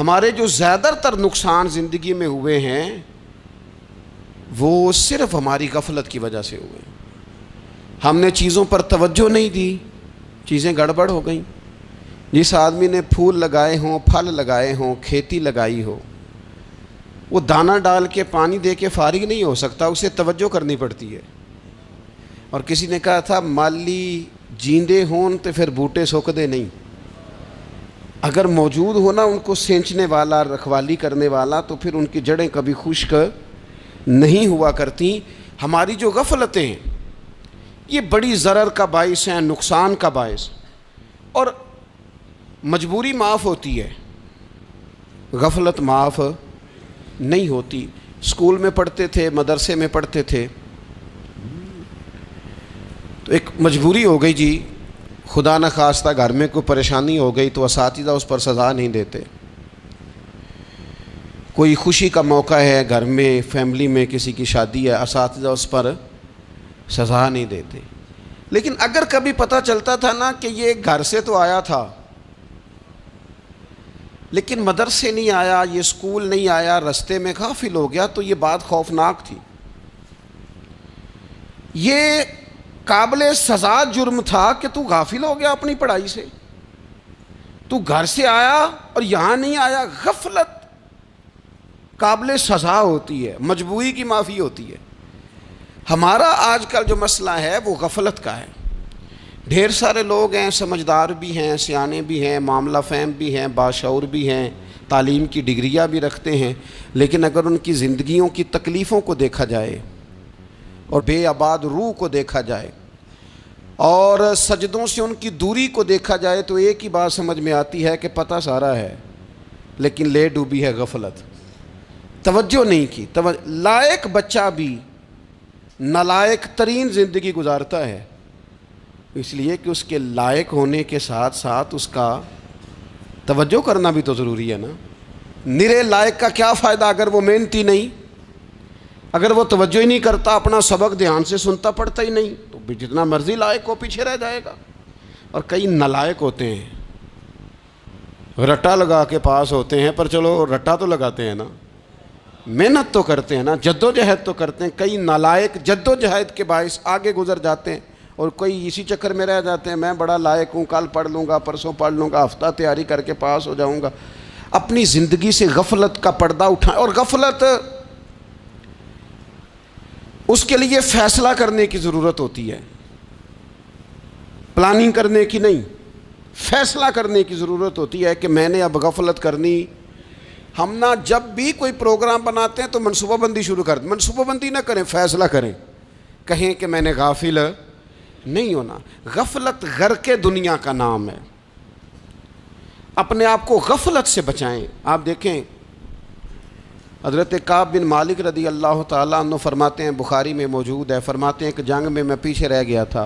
ہمارے جو زیادہ تر نقصان زندگی میں ہوئے ہیں وہ صرف ہماری غفلت کی وجہ سے ہوئے. ہم نے چیزوں پر توجہ نہیں دی، چیزیں گڑبڑ ہو گئیں. جس آدمی نے پھول لگائے ہوں، پھل لگائے ہوں، کھیتی لگائی ہو، وہ دانہ ڈال کے پانی دے کے فارغ نہیں ہو سکتا، اسے توجہ کرنی پڑتی ہے. اور کسی نے کہا تھا مالی جیندے ہون تو پھر بوٹے سوکدے نہیں. اگر موجود ہونا ان کو سینچنے والا، رکھوالی کرنے والا، تو پھر ان کی جڑیں کبھی خشک نہیں ہوا کرتی. ہماری جو غفلتیں ہیں یہ بڑی ضرر کا باعث ہیں، نقصان کا باعث. اور مجبوری معاف ہوتی ہے، غفلت معاف نہیں ہوتی. اسکول میں پڑھتے تھے، مدرسے میں پڑھتے تھے، تو ایک مجبوری ہو گئی جی، خدا نہ خواستہ گھر میں کوئی پریشانی ہو گئی تو اساتذہ اس پر سزا نہیں دیتے. کوئی خوشی کا موقع ہے گھر میں، فیملی میں کسی کی شادی ہے، اساتذہ اس پر سزا نہیں دیتے. لیکن اگر کبھی پتہ چلتا تھا نا کہ یہ گھر سے تو آیا تھا لیکن مدرسے نہیں آیا، یہ اسکول نہیں آیا، رستے میں غافل ہو گیا، تو یہ بات خوفناک تھی. یہ قابل سزا جرم تھا کہ تو غافل ہو گیا اپنی پڑھائی سے، تو گھر سے آیا اور یہاں نہیں آیا. غفلت قابل سزا ہوتی ہے، مجبوری کی معافی ہوتی ہے. ہمارا آج کل جو مسئلہ ہے وہ غفلت کا ہے. ڈھیر سارے لوگ ہیں، سمجھدار بھی ہیں، سیانے بھی ہیں، معاملہ فہم بھی ہیں، باشعور بھی ہیں، تعلیم کی ڈگریاں بھی رکھتے ہیں، لیکن اگر ان کی زندگیوں کی تکلیفوں کو دیکھا جائے اور بے آباد روح کو دیکھا جائے اور سجدوں سے ان کی دوری کو دیکھا جائے تو ایک ہی بات سمجھ میں آتی ہے کہ پتہ سارا ہے لیکن لے ڈوبی ہے غفلت. توجہ نہیں کی. لائق بچہ بھی نالائق ترین زندگی گزارتا ہے، اس لیے کہ اس کے لائق ہونے کے ساتھ ساتھ اس کا توجہ کرنا بھی تو ضروری ہے نا. نرے لائق کا کیا فائدہ اگر وہ محنتی نہیں، اگر وہ توجہ ہی نہیں کرتا، اپنا سبق دھیان سے سنتا پڑھتا ہی نہیں، تو جتنا مرضی لائق ہو پیچھے رہ جائے گا. اور کئی نالائق ہوتے ہیں، رٹا لگا کے پاس ہوتے ہیں، پر چلو رٹا تو لگاتے ہیں نا، محنت تو کرتے ہیں نا، جد و جہد تو کرتے ہیں. کئی نالائق جد و جہد کے باعث آگے گزر جاتے ہیں اور کوئی اسی چکر میں رہ جاتے ہیں، میں بڑا لائق ہوں، کل پڑھ لوں گا، پرسوں پڑھ لوں گا، ہفتہ تیاری کر کے پاس ہو جاؤں گا. اپنی زندگی سے غفلت کا پردہ اٹھائیں. اور غفلت اس کے لیے فیصلہ کرنے کی ضرورت ہوتی ہے، پلاننگ کرنے کی نہیں، فیصلہ کرنے کی ضرورت ہوتی ہے کہ میں نے اب غفلت کرنی. ہم نہ جب بھی کوئی پروگرام بناتے ہیں تو منصوبہ بندی شروع کر دیں. منصوبہ بندی نہ کریں، فیصلہ کریں، کہیں کہ میں نے غافل نہیں ہونا. غفلت غرق دنیا کا نام ہے. اپنے آپ کو غفلت سے بچائیں. آپ دیکھیں حضرت کعب بن مالک رضی اللہ تعالیٰ عنہ فرماتے ہیں، بخاری میں موجود ہے، فرماتے ہیں کہ جنگ میں پیچھے رہ گیا تھا،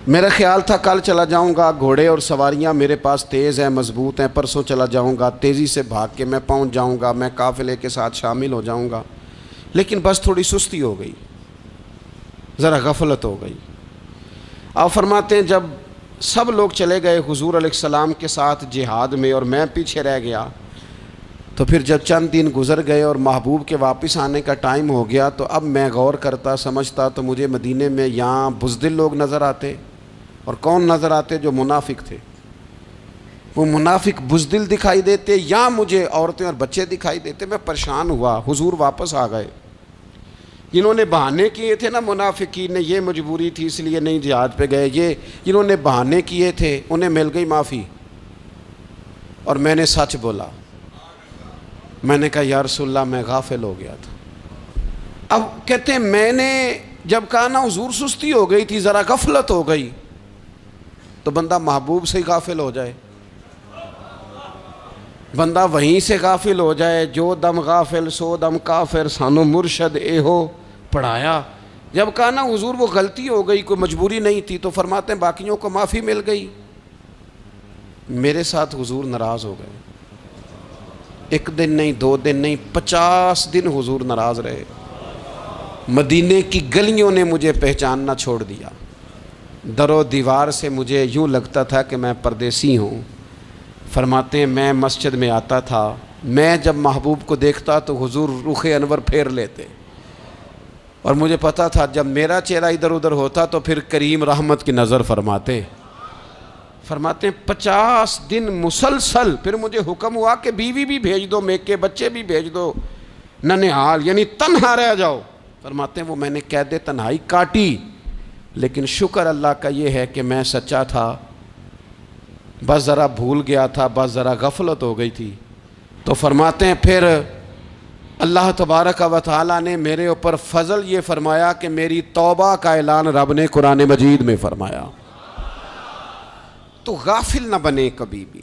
میرا خیال تھا کل چلا جاؤں گا، گھوڑے اور سواریاں میرے پاس تیز ہیں، مضبوط ہیں، پرسوں چلا جاؤں گا، تیزی سے بھاگ کے میں پہنچ جاؤں گا، میں قافلے کے ساتھ شامل ہو جاؤں گا. لیکن بس تھوڑی سستی ہو گئی، ذرا غفلت ہو گئی. آپ فرماتے ہیں جب سب لوگ چلے گئے حضور علیہ السلام کے ساتھ جہاد میں اور میں پیچھے رہ گیا، تو پھر جب چند دن گزر گئے اور محبوب کے واپس آنے کا ٹائم ہو گیا تو اب میں غور کرتا سمجھتا تو مجھے مدینے میں یہاں بزدل لوگ نظر آتے. اور کون نظر آتے؟ جو منافق تھے. وہ منافق بزدل دکھائی دیتے یا مجھے عورتیں اور بچے دکھائی دیتے. میں پریشان ہوا. حضور واپس آ گئے. جنہوں نے بہانے کیے تھے نا منافقین نے، یہ مجبوری تھی اس لیے نہیں جہاد پہ گئے، یہ جنہوں نے بہانے کیے تھے انہیں مل گئی معافی. اور میں نے سچ بولا، میں نے کہا یا رسول اللہ میں غافل ہو گیا تھا. اب کہتے ہیں میں نے جب کہا نا حضور سستی ہو گئی تھی، ذرا غفلت ہو گئی، تو بندہ محبوب سے ہی غافل ہو جائے، بندہ وہیں سے غافل ہو جائے. جو دم غافل سو دم کافر، سانو مرشد اے ہو پڑھایا. جب کہا نا حضور وہ غلطی ہو گئی، کوئی مجبوری نہیں تھی، تو فرماتے ہیں باقیوں کو معافی مل گئی، میرے ساتھ حضور ناراض ہو گئے. ایک دن نہیں، 2 دن نہیں، 50 دن حضور ناراض رہے. مدینے کی گلیوں نے مجھے پہچاننا چھوڑ دیا. در و دیوار سے مجھے یوں لگتا تھا کہ میں پردیسی ہوں. فرماتے ہیں میں مسجد میں آتا تھا، میں جب محبوب کو دیکھتا تو حضور رخ انور پھیر لیتے، اور مجھے پتا تھا جب میرا چہرہ ادھر ادھر ہوتا تو پھر کریم رحمت کی نظر فرماتے ہیں 50 دن مسلسل۔ پھر مجھے حکم ہوا کہ بیوی بھی بھیج دو، میکے بچے بھی بھیج دو، ننہال یعنی تنہا رہ جاؤ۔ فرماتے ہیں وہ میں نے قید تنہائی کاٹی، لیکن شکر اللہ کا یہ ہے کہ میں سچا تھا، بس ذرا بھول گیا تھا، بس ذرا غفلت ہو گئی تھی۔ تو فرماتے ہیں پھر اللہ تبارک و تعالیٰ نے میرے اوپر فضل یہ فرمایا کہ میری توبہ کا اعلان رب نے قرآن مجید میں فرمایا۔ تو غافل نہ بنے کبھی بھی۔